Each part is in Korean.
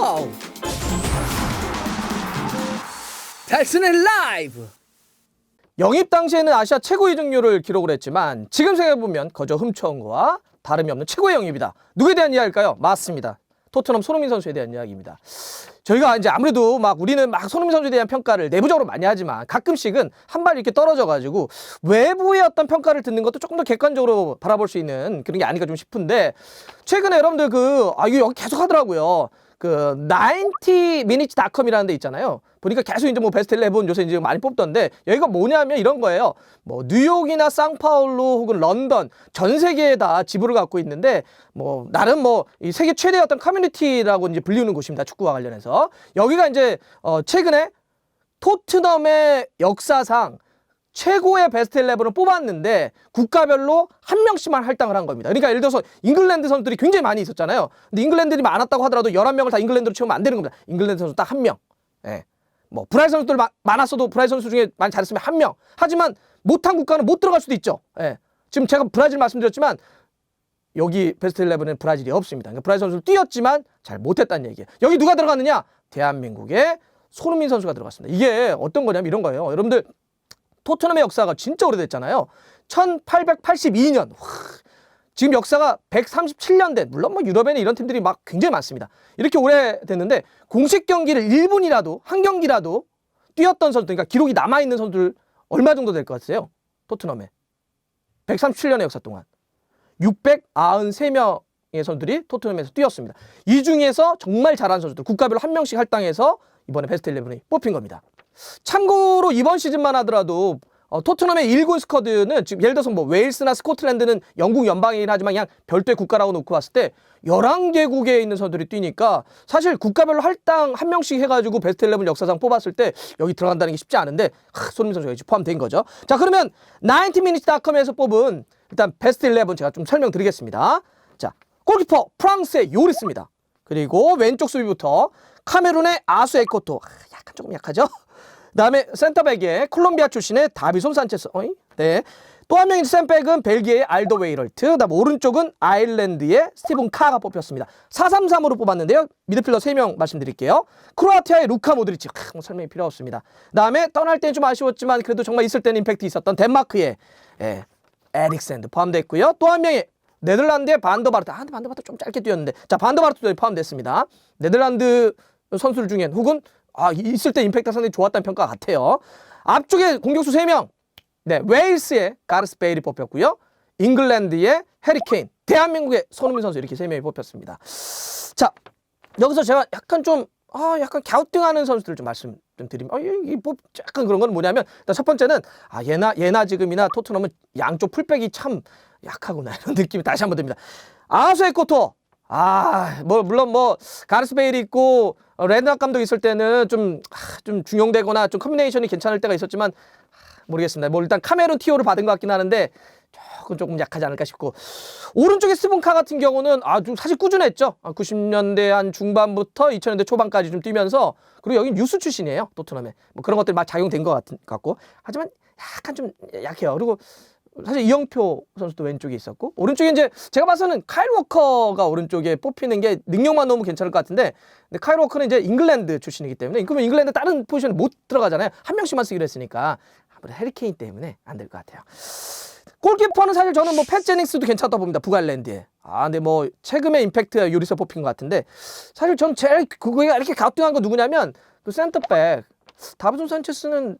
와우! 달슨의 라이브! 영입 당시에는 아시아 최고 이적료를 기록을 했지만 지금 생각해보면 거저 훔쳐온 거와 다름이 없는 최고의 영입이다. 누구에 대한 이야기일까요? 맞습니다. 토트넘 손흥민 선수에 대한 이야기입니다. 저희가 이제 아무래도 막 우리는 막 손흥민 선수에 대한 평가를 내부적으로 많이 하지만 가끔씩은 한 발 이렇게 떨어져가지고 외부의 어떤 평가를 듣는 것도 조금 더 객관적으로 바라볼 수 있는 그런 게 아닌가 좀 싶은데 최근에 여러분들 이거 여기 계속 하더라고요. 90minutes.com이라는 데 있잖아요. 보니까 계속 이제 뭐 베스트 11 요새 이제 많이 뽑던데 여기가 뭐냐면 이런 거예요. 뭐 뉴욕이나 상파울루 혹은 런던 전 세계에 다 지부를 갖고 있는데 뭐 나름 뭐 이 세계 최대의 어떤 커뮤니티라고 이제 불리우는 곳입니다. 축구와 관련해서 여기가 이제 최근에 토트넘의 역사상 최고의 베스트 11을 뽑았는데 국가별로 한 명씩만 할당을 한 겁니다. 그러니까 예를 들어서 잉글랜드 선수들이 굉장히 많이 있었잖아요. 근데 잉글랜드들이 많았다고 하더라도 11명을 다 잉글랜드로 채우면 안 되는 겁니다. 잉글랜드 선수 딱 한 명. 예. 뭐 브라질 선수들 많았어도 브라질 선수 중에 많이 잘했으면 한 명. 하지만 못한 국가는 못 들어갈 수도 있죠. 예. 지금 제가 브라질 말씀드렸지만 여기 베스트 11은 브라질이 없습니다. 그러니까 브라질 선수를 뛰었지만 잘 못했다는 얘기예요. 여기 누가 들어갔느냐? 대한민국의 손흥민 선수가 들어갔습니다. 이게 어떤 거냐면 이런 거예요. 여러분들 토트넘의 역사가 진짜 오래됐잖아요. 1882년. 지금 역사가 137년 된, 물론 뭐 유럽에는 이런 팀들이 막 굉장히 많습니다. 이렇게 오래됐는데 공식 경기를 1분이라도 한 경기라도 뛰었던 선수들, 그러니까 기록이 남아있는 선수들 얼마 정도 될 것 같으세요? 토트넘에 137년의 역사 동안 693명의 선수들이 토트넘에서 뛰었습니다. 이 중에서 정말 잘하는 선수들 국가별로 한 명씩 할당해서 이번에 베스트 11이 뽑힌 겁니다. 참고로 이번 시즌만 하더라도 토트넘의 1군 스쿼드는 지금 예를 들어서 뭐 웨일스나 스코틀랜드는 영국 연방이긴 하지만 그냥 별도의 국가라고 놓고 봤을 때 11개국에 있는 선수들이 뛰니까 사실 국가별로 할당 한 명씩 해가지고 베스트 11 역사상 뽑았을 때 여기 들어간다는 게 쉽지 않은데 손흥민 선수가 여기 포함된 거죠. 자, 그러면 90minutes.com에서 뽑은 일단 베스트 11 제가 좀 설명드리겠습니다. 자, 골키퍼 프랑스의 요리스입니다. 그리고 왼쪽 수비부터 카메룬의 아수 에코토, 약간 조금 약하죠? 그다음에 센터백에 콜롬비아 출신의 다비손 산체스. 네. 또 한 명인 센백은 벨기에의 알도 웨이럴트. 그다음 오른쪽은 아일랜드의 스티븐 카가 뽑혔습니다. 4-3-3으로 뽑았는데요. 미드필더 3명 말씀드릴게요. 크로아티아의 루카 모드리치. 뭐 설명이 필요 없습니다. 그다음에 떠날 때는 좀 아쉬웠지만 그래도 정말 있을 때는 임팩트 있었던 덴마크의 에릭센드 포함되어 있고요. 또 한 명이 네덜란드의 반더바르트. 반더바르트 좀 짧게 뛰었는데. 자, 반더바르트도 포함됐습니다. 네덜란드 선수들 중엔 혹은 있을 때 임팩트가 상당히 좋았다는 평가가 같아요. 앞쪽에 공격수 3명. 네, 웨일스의 가르스 베일이 뽑혔고요. 잉글랜드의 해리 케인, 대한민국의 손흥민 선수 이렇게 3명이 뽑혔습니다. 자, 여기서 제가 약간 좀 약간 갸우뚱하는 선수들 좀 말씀 좀 드리면 약간 그런 건 뭐냐면 일단 첫 번째는 예나 지금이나 토트넘은 양쪽 풀백이 참 약하구나 이런 느낌이 다시 한번 듭니다. 아수 에코토. 물론 가르스 베일이 있고 랜드락 감독 있을 때는 좀 중용되거나 좀 커뮤니케이션이 괜찮을 때가 있었지만 모르겠습니다. 일단 카메룬 티오를 받은 것 같긴 하는데 조금 약하지 않을까 싶고 오른쪽에 스븐카 같은 경우는 사실 꾸준했죠. 90년대 한 중반부터 2000년대 초반까지 좀 뛰면서 그리고 여기 유스 출신이에요. 토트넘에 뭐 그런 것들이 막 작용된 것 같고 하지만 약간 좀 약해요. 그리고 사실 이영표 선수도 왼쪽에 있었고 오른쪽에 이제 제가 봐서는 카일 워커가 오른쪽에 뽑히는 게 능력만 너무 괜찮을 것 같은데 근데 카일 워커는 이제 잉글랜드 출신이기 때문에 그러면 잉글랜드 다른 포지션에 못 들어가잖아요. 한 명씩만 쓰기로 했으니까 아무래도 해리 케인 때문에 안 될 것 같아요. 골키퍼는 사실 저는 �팻 제닝스도 괜찮다 봅니다. 북아일랜드에. 근데 최근에 임팩트 요리서 뽑힌 것 같은데 사실 전 제일 그거가 이렇게 가뚱한 거 누구냐면 그 센터백 다비손 산체스는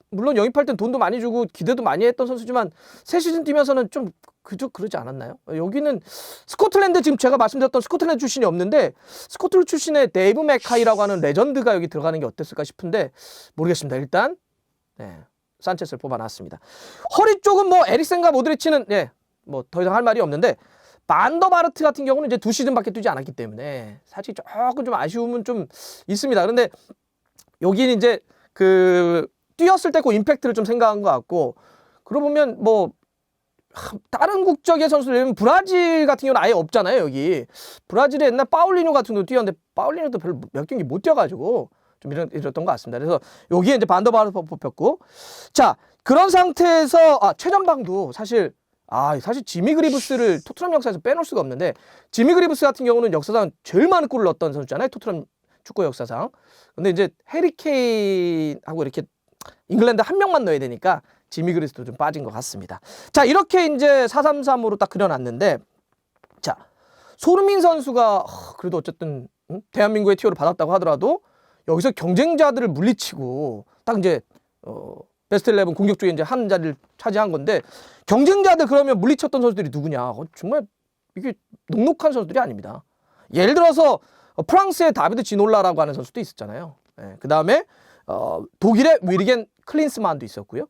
물론 영입할 땐 돈도 많이 주고 기대도 많이 했던 선수지만 새 시즌 뛰면서는 좀 그러지 않았나요? 여기는 스코틀랜드 지금 제가 말씀드렸던 스코틀랜드 출신이 없는데 스코틀랜드 출신의 데이브 맥카이라고 하는 레전드가 여기 들어가는 게 어땠을까 싶은데 모르겠습니다. 일단 산체스를 뽑아놨습니다. 허리 쪽은 에릭센과 모드리치는 더 이상 할 말이 없는데 반더바르트 같은 경우는 이제 2시즌밖에 뛰지 않았기 때문에 사실 조금 좀 아쉬움은 좀 있습니다. 그런데 여기는 이제 뛰었을 때 그 임팩트를 좀 생각한 것 같고 그러고 보면 다른 국적의 선수들 브라질 같은 경우는 아예 없잖아요. 여기 브라질에 옛날 파울리뉴 같은 경우도 뛰었는데 파울리뉴도 별로 몇 경기 못 뛰어가지고 좀 이랬던 것 같습니다. 그래서 여기에 이제 반더바르트 뽑혔고 자 그런 상태에서 최전방도 사실 지미 그리브스를 토트넘 역사에서 빼놓을 수가 없는데 지미 그리브스 같은 경우는 역사상 제일 많은 골을 넣었던 선수잖아요. 토트넘 축구 역사상. 근데 이제 해리 케인하고 이렇게 잉글랜드 한 명만 넣어야 되니까 지미 그리스도 좀 빠진 것 같습니다. 자, 이렇게 이제 4-3-3으로 딱 그려놨는데, 자, 손흥민 선수가 그래도 어쨌든 대한민국의 티오를 받았다고 하더라도 여기서 경쟁자들을 물리치고 딱 이제 베스트 11 공격주에 이제 한 자리를 차지한 건데, 경쟁자들 그러면 물리쳤던 선수들이 누구냐? 정말 이게 녹록한 선수들이 아닙니다. 예를 들어서 프랑스의 다비드 지놀라라고 하는 선수도 있었잖아요. 그 다음에 독일의 위리겐 클린스만도 있었고요.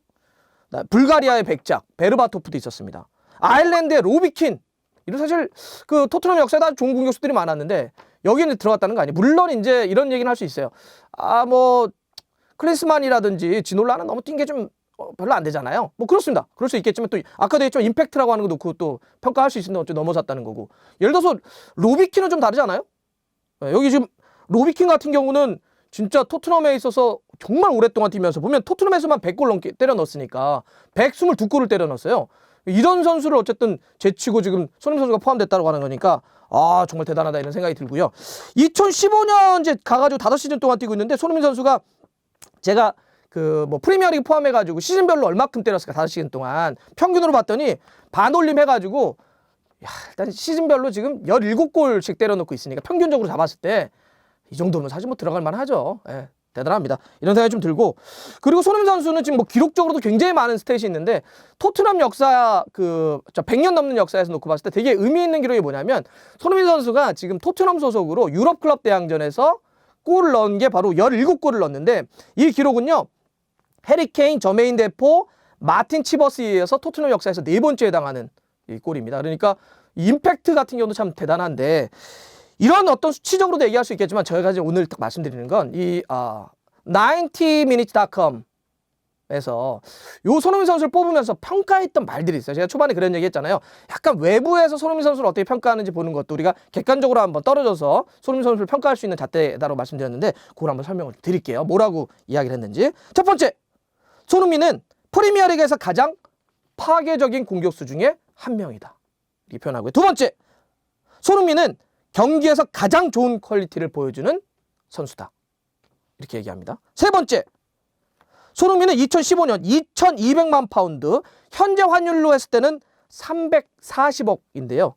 불가리아의 백작 베르바토프도 있었습니다. 아일랜드의 로비킨, 이런 사실 그 토트넘 역사에 다 좋은 공격수들이 많았는데 여기는 들어갔다는 거 아니에요. 물론 이제 이런 얘기는 할 수 있어요. 뭐 클린스만이라든지 지놀라는 너무 뛴 게 좀 별로 안 되잖아요. 뭐 그렇습니다. 그럴 수 있겠지만 또 아까도 했지만 임팩트라고 하는 거 놓고 또 평가할 수 있는데 어째 넘어섰다는 거고. 예를 들어서 로비킨은 좀 다르잖아요. 여기 지금 로비킨 같은 경우는 진짜 토트넘에 있어서 정말 오랫동안 뛰면서 보면 토트넘에서만 100골 넘게 때려 넣었으니까 122골을 때려 넣었어요. 이런 선수를 어쨌든 제치고 지금 손흥민 선수가 포함됐다고 하는 거니까 정말 대단하다 이런 생각이 들고요. 2015년 이제 가가지고 5시즌 동안 뛰고 있는데 손흥민 선수가 제가 그 뭐 프리미어리그 포함해가지고 시즌별로 얼마큼 때렸을까 5시즌 동안 평균으로 봤더니 반올림 해가지고 일단 시즌별로 지금 17골씩 때려놓고 있으니까 평균적으로 잡았을 때 이 정도면 사실 뭐 들어갈 만하죠. 대단합니다. 이런 생각이 좀 들고, 그리고 손흥민 선수는 지금 뭐 기록적으로도 굉장히 많은 스탯이 있는데 토트넘 역사 100년 넘는 역사에서 놓고 봤을 때 되게 의미 있는 기록이 뭐냐면 손흥민 선수가 지금 토트넘 소속으로 유럽 클럽 대항전에서 골을 넣은 게 바로 17골을 넣었는데 이 기록은요 해리 케인, 저메인 데포, 마틴 치버스에 이어서 토트넘 역사에서 4번째에 해당하는 이 골입니다. 그러니까 임팩트 같은 경우도 참 대단한데, 이런 어떤 수치적으로도 얘기할 수 있겠지만 저희가 이제 오늘 딱 말씀드리는 건 이 90minutes.com에서 요 손흥민 선수를 뽑으면서 평가했던 말들이 있어요. 제가 초반에 그런 얘기 했잖아요. 약간 외부에서 손흥민 선수를 어떻게 평가하는지 보는 것도 우리가 객관적으로 한번 떨어져서 손흥민 선수를 평가할 수 있는 잣대다라고 말씀드렸는데 그걸 한번 설명을 드릴게요. 뭐라고 이야기를 했는지. 첫 번째, 손흥민은 프리미어리그에서 가장 파괴적인 공격수 중에 한 명이다, 이렇게 표현하고요. 두 번째, 손흥민은 경기에서 가장 좋은 퀄리티를 보여주는 선수다, 이렇게 얘기합니다. 세 번째, 손흥민은 2015년 2200만 파운드, 현재 환율로 했을 때는 340억인데요.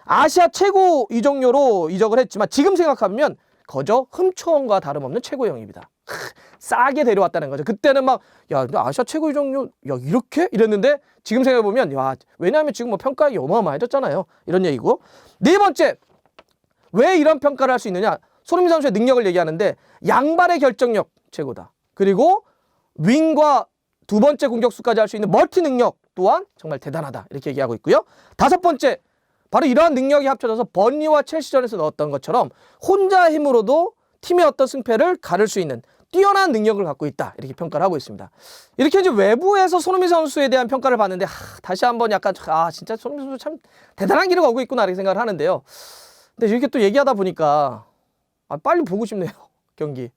아시아 최고 이적료로 이적을 했지만 지금 생각하면 거저 흠초원과 다름없는 최고형입니다. 싸게 데려왔다는 거죠. 그때는 막 아시아 최고 이적료 이렇게 이랬는데 지금 생각해보면 왜냐하면 지금 뭐 평가가 어마어마해졌잖아요. 이런 얘기고. 네 번째, 왜 이런 평가를 할 수 있느냐? 손흥민 선수의 능력을 얘기하는데 양발의 결정력 최고다. 그리고 윙과 두 번째 공격수까지 할 수 있는 멀티 능력 또한 정말 대단하다, 이렇게 얘기하고 있고요. 다섯 번째, 바로 이러한 능력이 합쳐져서 버니와 첼시전에서 넣었던 것처럼 혼자 힘으로도 팀의 어떤 승패를 가를 수 있는 뛰어난 능력을 갖고 있다, 이렇게 평가를 하고 있습니다. 이렇게 이제 외부에서 손흥민 선수에 대한 평가를 봤는데 다시 한번 약간 진짜 손흥민 선수 참 대단한 길을 가고 있구나, 이렇게 생각을 하는데요. 근데 이렇게 또 얘기하다 보니까 빨리 보고 싶네요, 경기.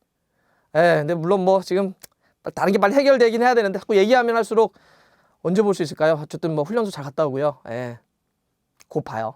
근데 물론 뭐 지금 다른 게 빨리 해결되긴 해야 되는데 자꾸 얘기하면 할수록 언제 볼 수 있을까요? 어쨌든 뭐 훈련소 잘 갔다 오고요. 곧 봐요.